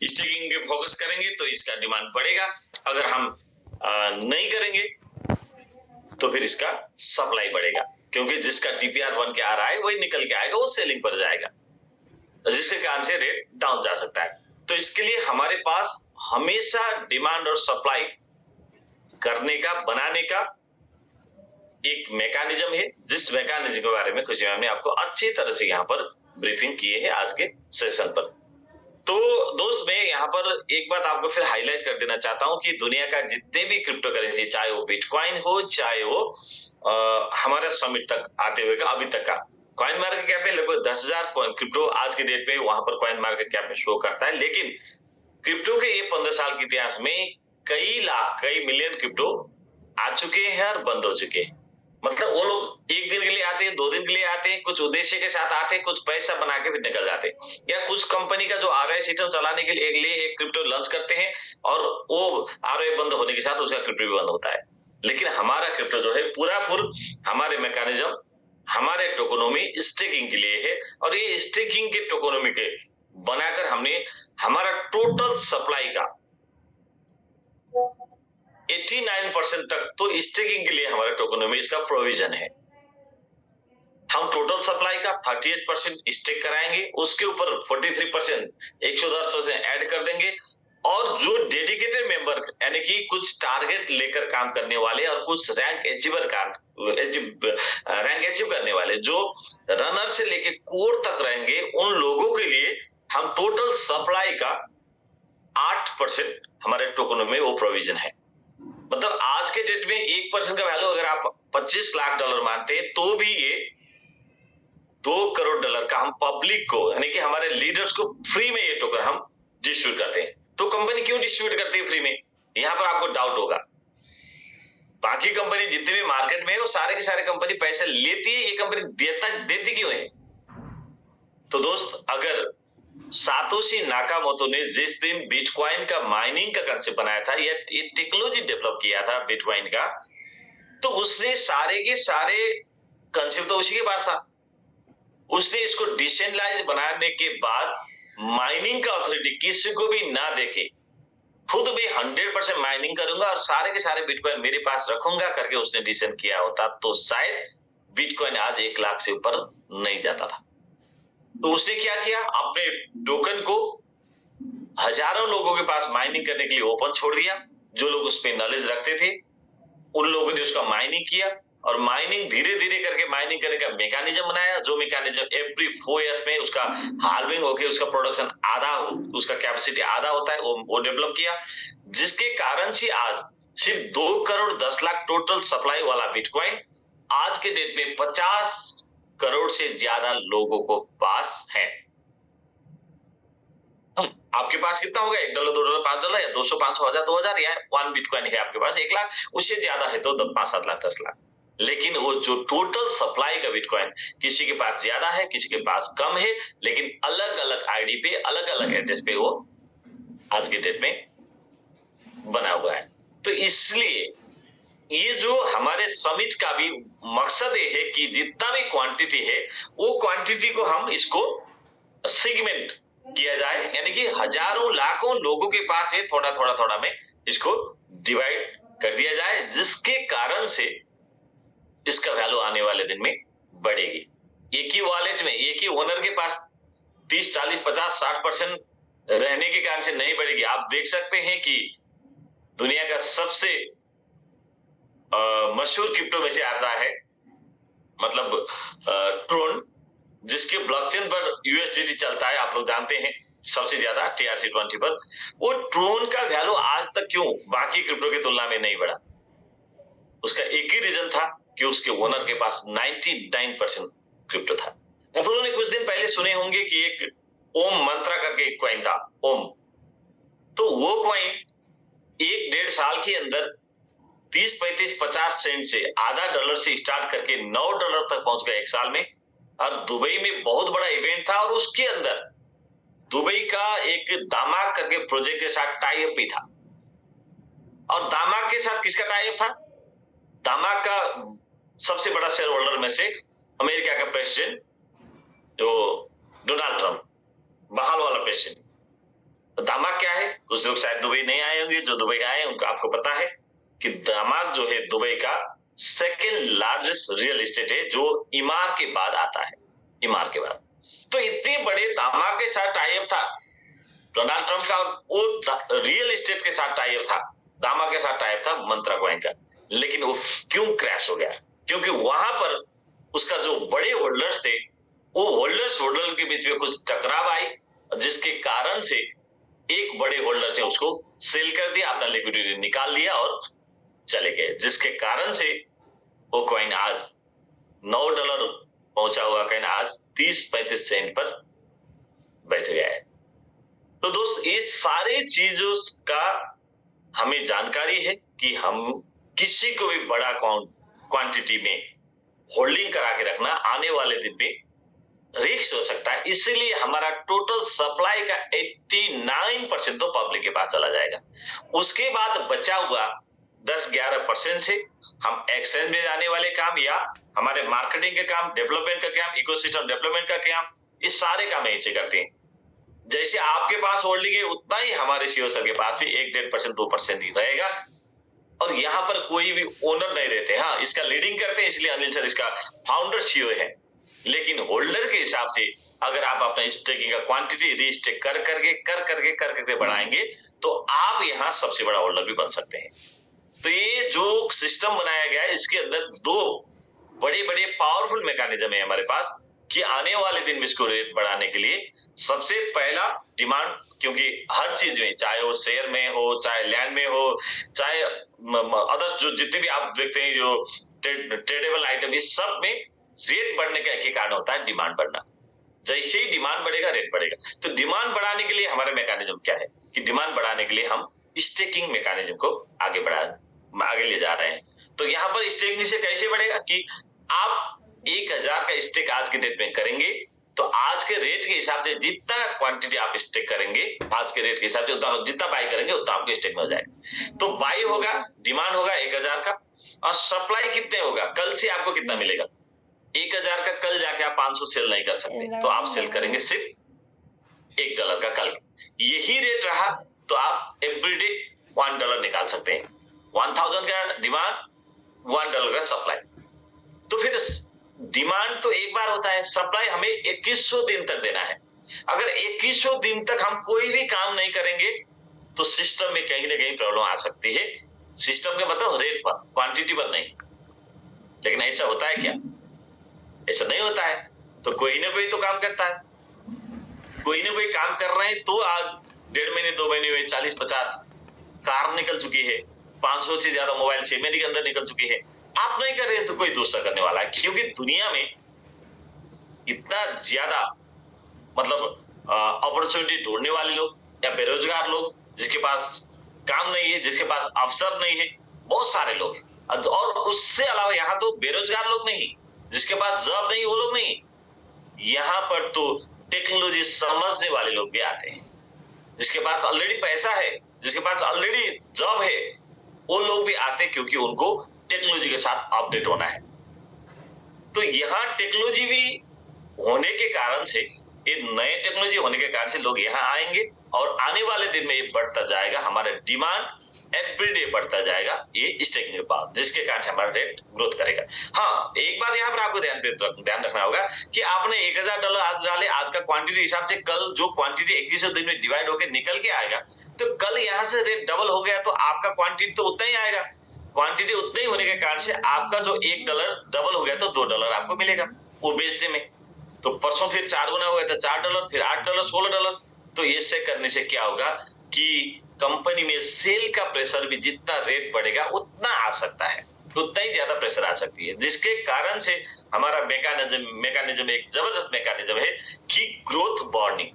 Staking पे focus करेंगे तो इसका डिमांड बढ़ेगा, अगर हम नहीं करेंगे तो फिर इसका सप्लाई बढ़ेगा, क्योंकि जिसका डीपीआर बन के आ रहा है वही निकल के आएगा, वो सेलिंग पर जाएगा, जिसके कारण से रेट डाउन जा सकता है। तो इसके लिए हमारे पास हमेशा डिमांड और सप्लाई करने का, बनाने का एक मैकेनिज्म है, जिस मैकेनिज्म के बारे में खुशी मैम ने आपको अच्छी तरह से यहाँ पर ब्रीफिंग किए है आज के सेशन पर। तो दोस्त मैं यहाँ पर एक बात आपको फिर हाईलाइट कर देना चाहता हूँ कि दुनिया का जितने भी क्रिप्टो करेंसी, चाहे वो बिटकॉइन हो, चाहे वो हमारे समिट तक आते हुए का अभी तक का कॉइन मार्केट कैप में लगभग 10,000 क्रिप्टो आज के डेट में वहां पर कॉइन मार्केट कैप में शो करता है। लेकिन क्रिप्टो के ये 15 साल के इतिहास में कई लाख, कई मिलियन क्रिप्टो आ चुके हैं और बंद हो चुके हैं। मतलब वो लोग एक दिन के लिए आते हैं, 2 दिन के लिए आते हैं, कुछ उद्देश्य के साथ आते हैं, कुछ पैसा बना के फिर निकल जाते हैं, या कुछ कंपनी का जो आरओआई सिस्टम चलाने के लिए एक क्रिप्टो लॉन्च करते हैं और वो आरओआई बंद होने के साथ उसका क्रिप्टो भी बंद होता है। लेकिन हमारा क्रिप्टो जो है पूरा हमारे मैकेनिज्म, हमारे टोकोनोमी स्टेकिंग के लिए है, और ये स्टेकिंग के टोकोनोमी के बनाकर हमने हमारा टोटल सप्लाई का 89% तक तो स्टेकिंग के लिए हमारे टोकोनोमी इसका प्रोविजन है। हम टोटल सप्लाई का 38% स्टेक कराएंगे, उसके ऊपर 43%, 110% ऐड कर देंगे, और जो डेडिकेटेड मेंबर यानी कि कुछ टारगेट लेकर काम करने वाले और कुछ रैंक अचीव करने वाले, जो रनर से लेके कोर तक रहेंगे, उन लोगों के लिए हम टोटल सप्लाई का 8% हमारे टोकनों में वो प्रोविजन है। मतलब आज के डेट में 1% का वैल्यू अगर आप $25 लाख मानते हैं, तो भी ये $2 करोड़ का हम पब्लिक को यानी कि हमारे लीडर्स को फ्री में ये टोकन हम डिस्ट्रीब्यूट करते हैं। तो कंपनी क्यों डिस्ट्रीब्यूट करती है फ्री में? यहां पर आपको डाउट होगा। बाकी कंपनी जितने भी मार्केट में है वो सारे के सारे कंपनी पैसे लेती है, ये कंपनी देती क्यों है? तो दोस्त, अगर सातोशी नाकामोटो ने जिस दिन बिटकॉइन का माइनिंग का कंसेप्ट बनाया था, ये टेक्नोलॉजी डेवलप किया था बिटकॉइन का, तो उसने सारे के सारे कंसेप्ट तो उसी के पास था। उसने इसको डिसेंट्रलाइज बनाने के बाद माइनिंग का अथॉरिटी किसी को भी ना देके खुद भी 100% माइनिंग करूंगा और सारे के सारे बिटकॉइन मेरे पास रखूंगा करके उसने डिसीजन किया होता, तो शायद बिटकॉइन आज 1 लाख से ऊपर नहीं जाता था। तो उसने क्या किया, अपने टोकन को हजारों लोगों के पास माइनिंग करने के लिए ओपन छोड़ दिया। जो लोग उस पर नॉलेज रखते थे उन लोगों ने उसका माइनिंग किया, और माइनिंग धीरे धीरे करके माइनिंग करने का मैकेनिज्म बनाया, जो मैकेनिज्म एवरी 4 इयर्स में उसका हार्विंग होके उसका प्रोडक्शन आधा, उसका कैपेसिटी आधा होता है, वो डेवलप किया, जिसके कारण से आज सिर्फ 2 करोड़ 10 लाख टोटल सप्लाई वाला बिटकॉइन आज के डेट में 50 करोड़ से ज्यादा लोगों को पास है। आपके पास कितना होगा? $1, $2, $5 या 200, 500, 1000, 2000, या 1 बिटकॉइन है आपके पास 1 लाख, उससे ज्यादा है तो 5, 7 लाख, 10 लाख। लेकिन वो जो टोटल सप्लाई का बिटकॉइन किसी के पास ज्यादा है, किसी के पास कम है, लेकिन अलग अलग आईडी पे, अलग अलग एड्रेस पे वो आज के डेट में बना हुआ है। तो इसलिए ये जो हमारे समिट का भी मकसद ये है कि जितना भी क्वांटिटी है वो क्वांटिटी को हम इसको सेगमेंट किया जाए, यानी कि हजारों लाखों लोगों के पास ये थोड़ा थोड़ा थोड़ा में इसको डिवाइड कर दिया जाए, जिसके कारण से इसका वैल्यू आने वाले दिन में बढ़ेगी। एक ही वॉलेट में एक ही ओनर के पास 30, 40, 50, 60% रहने के कारण से नहीं बढ़ेगी। आप देख सकते हैं कि दुनिया का सबसे मशहूर क्रिप्टो में से आता है, मतलब ट्रोन, जिसके ब्लॉकचेन पर यूएसडीटी चलता है, आप लोग जानते हैं सबसे ज्यादा TRC20 पर। वो ट्रोन का वैल्यू आज तक क्यों बाकी क्रिप्टो की तुलना में नहीं बढ़ा? उसका एक ही रीजन था कि उसके ओनर के पास 99% क्रिप्टो था। आप लोगों ने कुछ दिन पहले सुने होंगे कि एक ओम मंत्रा करके एक कॉइन था, ओम। तो वो कॉइन 1-1.5 साल के अंदर 30, 35, 50 सेंट से आधा डॉलर से स्टार्ट करके $9 तक पहुंच गया 1 साल में। और दुबई में बहुत बड़ा इवेंट था, और उसके अंदर दुबई का एक दामाक करके प्रोजेक्ट के साथ टाई अप भी था। और दामाक के साथ किसका टाई अप था? दामाक का सबसे बड़ा शेयर होल्डर में से अमेरिका का प्रेसिडेंट जो डोनाल्ड ट्रंप, बहाल वाला प्रेसिडेंट, दामाक क्या है? कुछ लोग शायद दुबई नहीं आए होंगे, जो दुबई आए उनको आपको पता है कि दामाक जो है दुबई का सेकेंड लार्जेस्ट रियल एस्टेट है, जो इमार के बाद आता है, इमार के बाद। तो इतने बड़े दामाक के साथ टाई अप था डोनाल्ड ट्रंप का, और वो रियल एस्टेट के साथ टाई अप था, दामा के साथ टाई अप था मंत्रा कोइन का, लेकिन वो क्यों क्रैश हो गया? क्योंकि वहां पर उसका जो बड़े होल्डर्स थे, वो होल्डर के बीच में कुछ टकराव आई, जिसके कारण से एक बड़े होल्डर से उसको सेल कर दिया, अपना लिक्विडिटी निकाल लिया और चले गए, जिसके कारण से वो कॉइन आज $9 पहुंचा हुआ कॉइन आज 30-35 सेंट पर बैठ गया है। तो दोस्त, ये सारे चीजों का हमें जानकारी है कि हम किसी को भी बड़ा क्वांटिटी में होल्डिंग करा के रखना आने वाले दिन में रिस्क हो सकता है। इसीलिए हमारा टोटल सप्लाई का 89% तो पब्लिक के पास चला जाएगा। उसके बाद बचा हुआ 10-11% से हम एक्सचेंज में जाने वाले काम या हमारे मार्केटिंग के काम, डेवलपमेंट का काम, इकोसिस्टम डेवलपमेंट का काम, ये सारे काम यहीं से करते हैं। जैसे आपके पास होल्डिंग है, उतना ही हमारे सीईओ सर के पास भी 1-1.5%, 2% ही रहेगा। और यहाँ पर कोई भी ओनर नहीं रहते। हाँ, इसका लीडिंग करते हैं, इसलिए अनिल सर इसका फाउंडर सीईओ है, लेकिन होल्डर के हिसाब से अगर आप अपना स्टेकिंग का क्वांटिटी रीस्टेक कर करके बढ़ाएंगे तो आप यहाँ सबसे बड़ा होल्डर भी बन सकते हैं। तो ये जो सिस्टम बनाया गया है, इसके अंदर दो बड़े बड़े पावरफुल मैकेनिज्म है हमारे पास कि आने वाले दिन में इसको रेट बढ़ाने के लिए। सबसे पहला डिमांड, क्योंकि हर चीज में, चाहे वो शेयर में हो, चाहे लैंड में हो, चाहे अदर्स जो जितने भी आप देखते हैं जो ट्रेडेबल आइटम, इस सब में रेट बढ़ने का एक ही कारण होता है, डिमांड बढ़ना। जैसे ही डिमांड बढ़ेगा रेट बढ़ेगा। तो डिमांड बढ़ाने के लिए हमारा मैकेनिज्म क्या है कि डिमांड बढ़ाने के लिए हम स्टेकिंग मैकेनिज्म को आगे ले जा रहे हैं। तो यहाँ पर स्टेकिंग से कैसे बढ़ेगा कि आप 1000 का स्टेक आज के डेट में करेंगे तो आज के रेट के हिसाब से जितना क्वांटिटी आप स्टेक करेंगे, आज के रेट के हिसाब से उतना जितना बाई करेंगे उतना आपको स्टेक में हो जाएगा। तो बाई होगा, डिमांड होगा 1000 का, और सप्लाई कितने होगा, कल से आपको कितना मिलेगा 1000 का, कल जाके आप 500 सेल नहीं कर सकते, तो आप सेल करेंगे सिर्फ $1 का कल। यही रेट रहा तो आप एवरीडे $1 निकाल सकते हैं। 1000 का डिमांड, $1 का सप्लाई। तो फिर डिमांड तो एक बार होता है, सप्लाई हमें 2100 दिन तक देना है। अगर 2100 दिन तक हम कोई भी काम नहीं करेंगे तो सिस्टम में कहीं ना कहीं प्रॉब्लम आ सकती है। सिस्टम के मतलब रेट पर, क्वांटिटी पर नहीं। लेकिन ऐसा होता है क्या? ऐसा नहीं होता है। तो कोई ना कोई तो काम करता है, कोई ना कोई काम कर रहे हैं। तो आज 1.5 महीने 2 महीने में 40-50 कार निकल चुकी है, 500 से ज्यादा मोबाइल 6 महीने के अंदर निकल चुकी है। आप नहीं कर रहे हैं तो कोई दूसरा करने वाला है, क्योंकि दुनिया में इतना ज्यादा मतलब अपॉर्चुनिटी ढूंढने वाले लोग या बेरोजगार लोग, जिसके पास काम नहीं है, जिसके पास अवसर नहीं है, बहुत सारे लोग हैं। और उससे अलावा यहाँ तो बेरोजगार लोग नहीं, जिसके पास जॉब नहीं वो लोग नहीं, यहाँ पर तो टेक्नोलॉजी समझने वाले लोग भी आते हैं। जिसके पास ऑलरेडी पैसा है, जिसके पास ऑलरेडी जॉब है, वो लोग भी आते हैं, क्योंकि उनको टेक्नोलॉजी के साथ अपडेट होना है। तो यहाँ टेक्नोलॉजी भी होने के कारण से, ये नए टेक्नोलॉजी होने के कारण से लोग यहाँ आएंगे और आने वाले दिन में ये बढ़ता जाएगा। हमारा डिमांड एवरीडे बढ़ता जाएगा, ये स्टेकिंग के पास, जिसके कारण से हमारा रेट ग्रोथ करेगा। हाँ, एक बात यहाँ पर आपको ध्यान रखना होगा कि आपने $1000 आज डाले, आज का क्वांटिटी हिसाब से कल जो क्वांटिटी 2100 दिन में डिवाइड होकर निकल के आएगा, तो कल यहाँ से रेट डबल हो गया तो आपका क्वांटिटी तो उतना ही आएगा। क्वांटिटी उतने ही होने के कारण से आपका जो $1 डबल हो गया तो $2 आपको मिलेगा वो बेचने में। तो परसों फिर 4 गुना हो गया तो $4, फिर $8, $16। तो इससे करने से क्या होगा कि कंपनी में सेल का प्रेशर भी, जितना रेट बढ़ेगा उतना आ सकता है, उतना ही ज्यादा प्रेशर आ सकती है, जिसके कारण से हमारा मैकेनिज्म एक जबरदस्त मैकेनिज्म है कि ग्रोथ बॉर्निंग।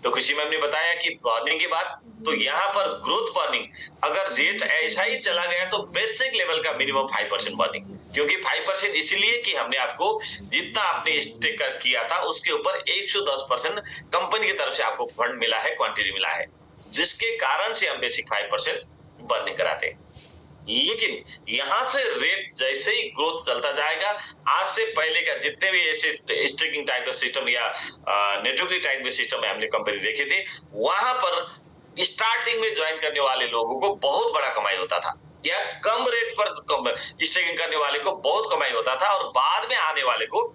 तो किसी में हमने बताया कि बॉर्निंग के बाद, तो यहाँ पर ग्रोथ बॉर्निंग, अगर रेट ऐसा ही चला गया तो बेसिक लेवल का मिनिमम 5% बॉर्निंग, क्योंकि 5% इसलिए कि हमने आपको जितना आपने स्टेक किया था उसके ऊपर 110% कंपनी की तरफ से आपको फंड मिला है, क्वांटिटी मिला है, जिसके कारण से हम बेसिक 5% बर्निंग कराते हैं। लेकिन यहां से रेट जैसे ही ग्रोथ चलता जाएगा, आज से पहले का जितने भी ऐसे स्टेकिंग टाइप का सिस्टम या नेटवर्किंग टाइप के सिस्टम हमने कंपनी देखे थे, वहां पर स्टार्टिंग में ज्वाइन करने वाले लोगों को बहुत बड़ा कमाई होता था, या कम रेट पर स्टेकिंग करने वाले को बहुत कमाई होता था और बाद में आने वाले को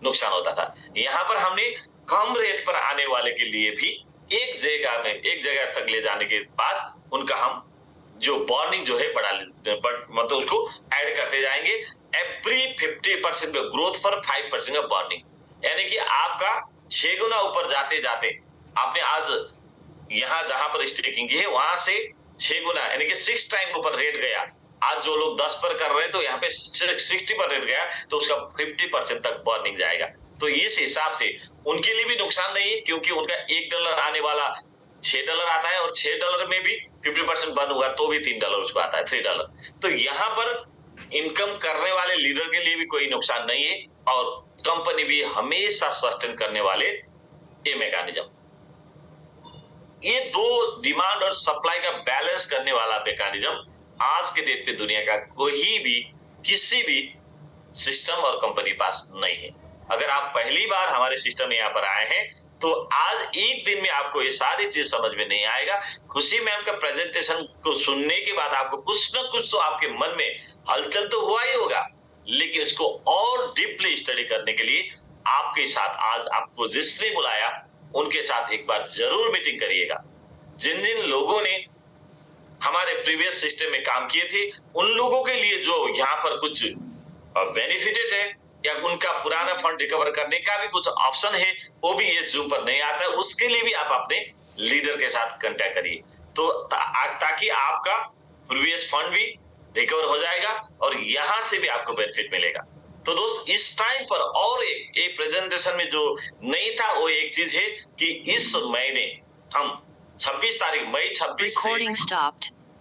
नुकसान होता था। यहाँ पर हमने कम रेट पर आने वाले के लिए भी एक जगह तक ले जाने के बाद उनका हम जो बॉर्निंग जो है बढ़ा मतलब उसको ऐड करते जाएंगे। एवरी 50% का ग्रोथ पर 5% का बॉर्निंग, यानी कि आपका 6 गुना ऊपर जाते जाते आपने आज यहाँ जहां पर स्टेकिंग की है वहां से 6 गुना यानी कि 6 टाइम ऊपर रेट गया। आज जो लोग 10 पर कर रहे हैं तो यहाँ पे 60 पर रेट गया तो उसका 50% तक बॉर्निंग जाएगा। तो इस हिसाब से उनके लिए भी नुकसान नहीं है, क्योंकि उनका $1 आने वाला $6 आता है और $6 में भी 50% बर्न हुआ तो भी $3 उसको आता है, $3। तो यहाँ पर इनकम करने वाले लीडर के लिए भी कोई नुकसान नहीं है और कंपनी भी हमेशा सस्टेन करने वाले ये मैकेनिज्म। ये दो डिमांड और सप्लाई का बैलेंस करने वाला मैकेनिज्म आज के डेट पे दुनिया का कोई भी किसी भी सिस्टम और कंपनी पास नहीं है। अगर आप पहली बार हमारे सिस्टम में यहाँ पर आए हैं तो आज एक दिन में आपको ये सारी चीज समझ में नहीं आएगा। खुशी मैम का प्रेजेंटेशन को सुनने के बाद आपको कुछ ना कुछ तो आपके मन में हलचल तो हुआ ही होगा, लेकिन इसको और डीपली स्टडी करने के लिए आपके साथ आज आपको जिसने बुलाया उनके साथ एक बार जरूर मीटिंग करिएगा। जिन जिन लोगों ने हमारे प्रीवियस सिस्टम में काम किए थे उन लोगों के लिए जो यहाँ पर कुछ बेनिफिटेड है या उनका पुराना फंड रिकवर करने का भी कुछ ऑप्शन है, वो भी ये जूम पर नहीं आता है। उसके लिए भी आप अपने लीडर के साथ कांटेक्ट करिए तो ताकि आपका प्रीवियस फंड भी रिकवर हो जाएगा और यहाँ से भी आपको बेनिफिट मिलेगा। तो दोस्त इस टाइम पर और एक प्रेजेंटेशन में जो नहीं था वो एक चीज है कि इस महीने हम 26 तारीख मई 26 से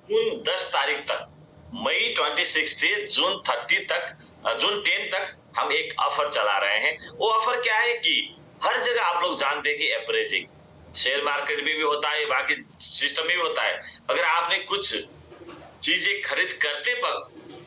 जून 10 तारीख तक, मई 26 से जून 30 तक, जून 10 तक हम एक ऑफर चला रहे हैं। वो ऑफर क्या है कि हर जगह आप लोग जानते हैं कि एवरेजिंग शेयर मार्केट में भी होता है, बाकी सिस्टम में भी होता है। अगर आपने कुछ चीजें खरीद करते वक्त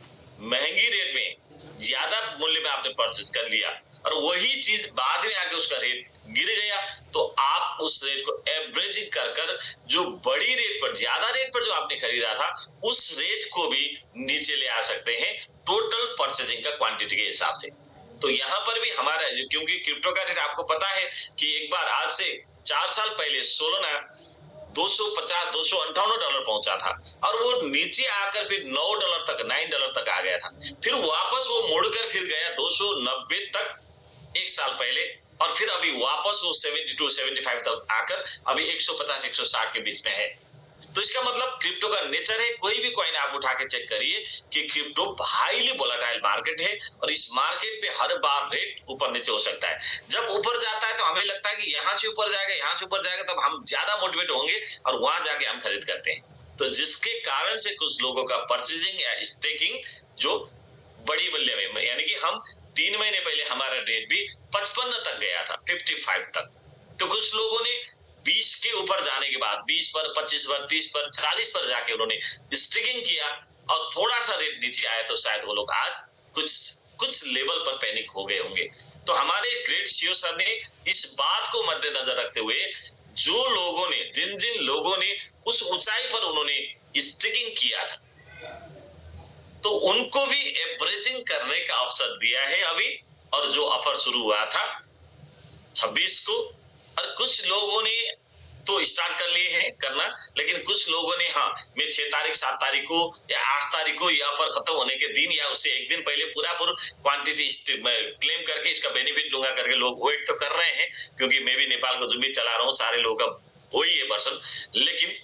महंगी रेट में ज्यादा मूल्य में आपने परचेज कर लिया और वही चीज बाद में आके उसका रेट गिर गया तो आप उस रेट को एवरेजिंग कर जो बड़ी रेट पर ज्यादा रेट पर जो आपने खरीदा था उस रेट को भी नीचे ले आ सकते हैं टोटल परचेजिंग का क्वांटिटी के हिसाब से। तो यहाँ पर भी हमारा क्योंकि क्रिप्टो का रेट आपको पता है कि एक बार आज से 4 साल पहले सोलोना $258 पहुंचा था और वो नीचे आकर फिर $9 तक $9 तक आ गया था, फिर वापस वो मुड़कर फिर गया 290 तक एक साल पहले और फिर अभी वापस वो 72-75 तक आकर अभी 150-160 के बीच में है। तो इसका मतलब क्रिप्टो का नेचर है, कोई भी कॉइन आप उठा के चेक करिए कि क्रिप्टो हाईली वोलेटाइल मार्केट है और इस मार्केट पे हर बार रेट ऊपर नीचे हो सकता है। जब ऊपर जाता है तो हमें लगता है कि यहाँ से ऊपर जाएगा, यहाँ से ऊपर जाएगा, तब हम ज्यादा मोटिवेट होंगे और वहां जाके हम खरीद करते हैं। तो जिसके कारण से कुछ लोगों का परचेजिंग या स्टेकिंग जो बड़ी मूल्य में, यानी कि हम 3 महीने पहले हमारा रेट भी 55 तक गया था, 55 तक। तो कुछ लोगों ने 20 के ऊपर जाने के बाद 20 पर, 25 पर, 30 पर, 40 पर जाके उन्होंने स्टिकिंग किया और थोड़ा सा रेट नीचे आया तो शायद वो लोग आज कुछ लेवल पर पैनिक हो गए होंगे। तो हमारे ग्रेट सीईओ सर ने इस बात को मद्देनजर रखते हुए जो लोगों ने जिन लोगों ने उस ऊंचाई पर उन्होंने स्टिकिंग किया था तो उनको भी एवरेजिंग करने का अवसर दिया है अभी। और जो ऑफर शुरू हुआ था 26 को और कुछ लोगों ने तो स्टार्ट कर लिए हैं करना, लेकिन कुछ लोगों ने हाँ मैं 6 तारीख 7 तारीख को या 8 तारीख को ये ऑफर खत्म होने के दिन या उससे एक दिन पहले पूरा क्वांटिटी क्लेम करके इसका बेनिफिट लूंगा करके लोग वेट तो कर रहे हैं, क्योंकि मैं भी नेपाल को जो भी चला रहा हूँ सारे लोगों का वही है पर्सन। लेकिन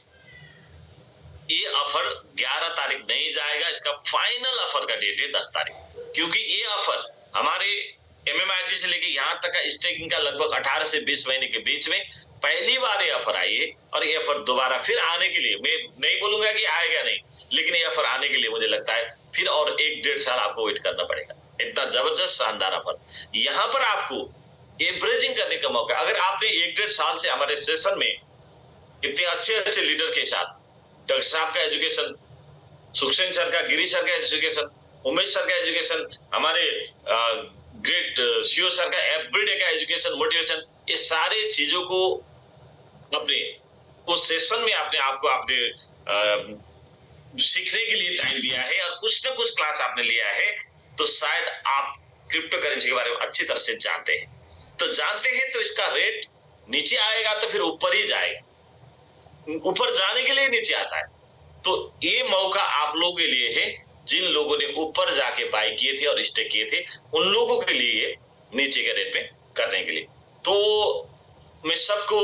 ये ऑफर 11 तारीख नहीं जाएगा, इसका फाइनल ऑफर का डेट है 10 तारीख, क्योंकि ये ऑफर हमारे MMIT से लेके यहाँ तक का स्टेकिंग का लगभग 18 से 20 महीने के बीच में पहली बार ये ऑफर आई है और ये ऑफर दोबारा फिर आने के लिए, मैं नहीं बोलूंगा कि आएगा नहीं, लेकिन ये ऑफर आने के लिए मुझे लगता है फिर और 1-1.5 साल आपको वेट करना पड़ेगा। इतना जबरदस्त शानदार ऑफर यहाँ पर आपको एवरेजिंग करने का मौका। अगर आपने 1-1.5 साल से हमारे सेशन में इतने अच्छे लीडर के साथ, डॉक्टर साहब का एजुकेशन सुखसेन सर का, गिरीश सर का एजुकेशन, उमेश सर का एजुकेशन, हमारे ग्रेट सीओ सर का एवरीडे का एजुकेशन, मोटिवेशन, ये सारे चीजों को अपने उस सेशन में अपने आपको आपने सीखने के लिए टाइम दिया है और कुछ ना कुछ क्लास आपने लिया है, तो शायद आप क्रिप्टो करेंसी के बारे में अच्छी तरह से जानते हैं। तो जानते हैं तो इसका रेट नीचे आएगा तो फिर ऊपर ही जाएगा, ऊपर जाने के लिए नीचे आता है। तो ये मौका आप लोगों के लिए है, जिन लोगों ने ऊपर जाके बाय किए थे और स्टे किए थे, उन लोगों के लिए नीचे के रेट में करने के लिए। तो मैं सबको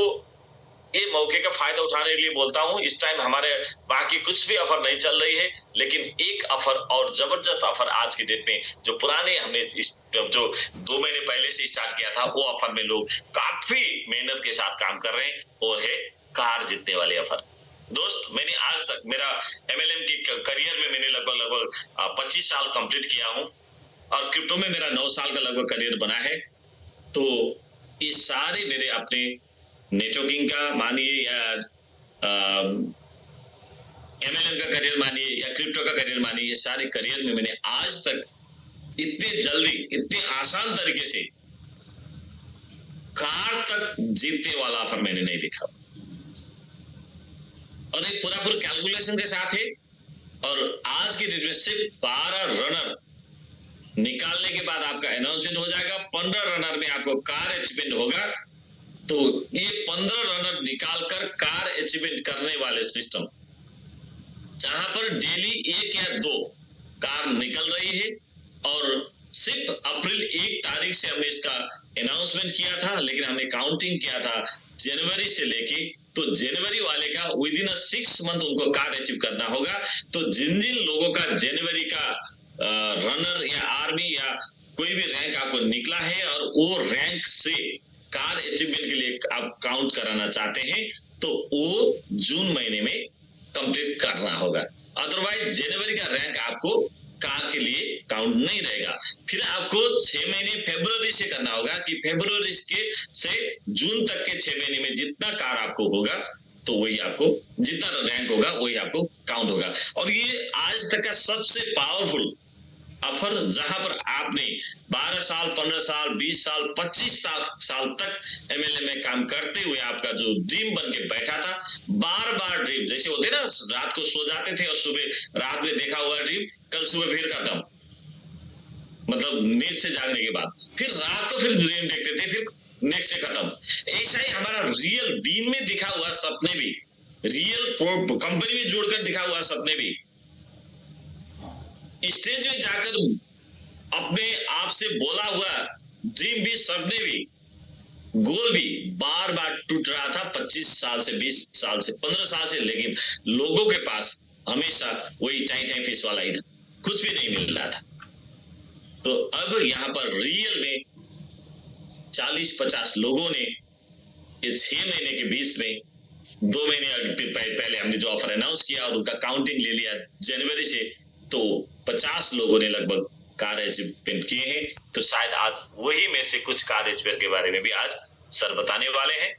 ये मौके का फायदा उठाने के लिए बोलता हूं। इस टाइम हमारे बाकी कुछ भी ऑफर नहीं चल रही है, लेकिन एक ऑफर और जबरदस्त ऑफर आज की डेट में, जो पुराने हमने जो 2 महीने पहले से स्टार्ट किया था, वो ऑफर में लोग काफी मेहनत के साथ काम कर रहे हैं, वो है कार जीतने वाले ऑफर। दोस्त, मैंने आज तक मेरा एमएलएम की करियर में मैंने लगभग 25 साल कंप्लीट किया हूं और क्रिप्टो में मेरा 9 साल का लगभग करियर बना है। तो ये सारे मेरे अपने नेटवर्किंग का मानिए या एमएलएम का करियर मानिए या क्रिप्टो का करियर मानिए, ये सारे करियर में मैंने आज तक इतने जल्दी, इतने आसान तरीके से कार तक जीतने वाला ऑफर मैंने नहीं देखा। और ये पूरा कैलकुलेशन के साथ है। और आज की डेट में सिर्फ 12 रनर निकालने के बाद आपका अनाउंसमेंट हो जाएगा। 15 रनर में आपको कार अचीवमेंट होगा। तो ये 15 रनर निकालकर कार अचीवमेंट करने वाले सिस्टम, जहां पर डेली 1 या 2 कार निकल रही है, और सिर्फ अप्रैल 1 तारीख से हमने इसका अनाउंसमेंट किया था, लेकिन हमने काउंटिंग किया था जनवरी से लेके। तो जनवरी वाले का विद इन 6 मंथ उनको कार अचीव करना होगा। तो जिन जिन लोगों का जनवरी का रनर या आर्मी या कोई भी रैंक आपको निकला है और वो रैंक से कार अचीवमेंट के लिए आप काउंट कराना चाहते हैं, तो वो जून महीने में कंप्लीट करना होगा। अदरवाइज जनवरी का रैंक आपको कार के लिए काउंट नहीं रहेगा। फिर आपको 6 महीने फरवरी से करना होगा कि फरवरी के से जून तक के 6 महीने में जितना कार आपको होगा, तो वही आपको जितना रैंक होगा वही आपको काउंट होगा। और ये आज तक का सबसे पावरफुल ऑफर, जहां पर आपने 12 साल, 15 साल, 20 साल, 25 साल तक एमएलए में काम करते हुए आपका जो ड्रीम बन के बैठा था, बार बार ड्रीम जैसे होते ना, रात को सो जाते थे और सुबह रात में देखा हुआ ड्रीम कल सुबह फिर खत्म, मतलब नींद से जागने के बाद फिर रात को फिर ड्रीम देखते थे, फिर नेक्स्ट डे खत्म। ऐसा ही हमारा रियल दिन में दिखा हुआ सपने भी, रियल कंपनी में जोड़कर दिखा हुआ सपने भी, स्टेज में जाकर अपने आप से बोला हुआ ड्रीम भी, सपने भी, गोल भी बार बार टूट रहा था 25 साल से, 20 साल से, 15 साल से। लेकिन लोगों के पास हमेशा वही टाइम फिश वाला ही था, कुछ भी नहीं मिल रहा था। तो अब यहाँ पर रियल में 40-50 लोगों ने इस 6 महीने के बीच में 2 महीने पहले हमने जो ऑफर अनाउंस किया और उनका काउंटिंग ले लिया जनवरी से, तो 50 लोगों ने लगभग कार अचीवमेंट किए हैं। तो शायद आज वही में से कुछ कार अचीवमेंट के बारे में भी आज सर बताने वाले हैं।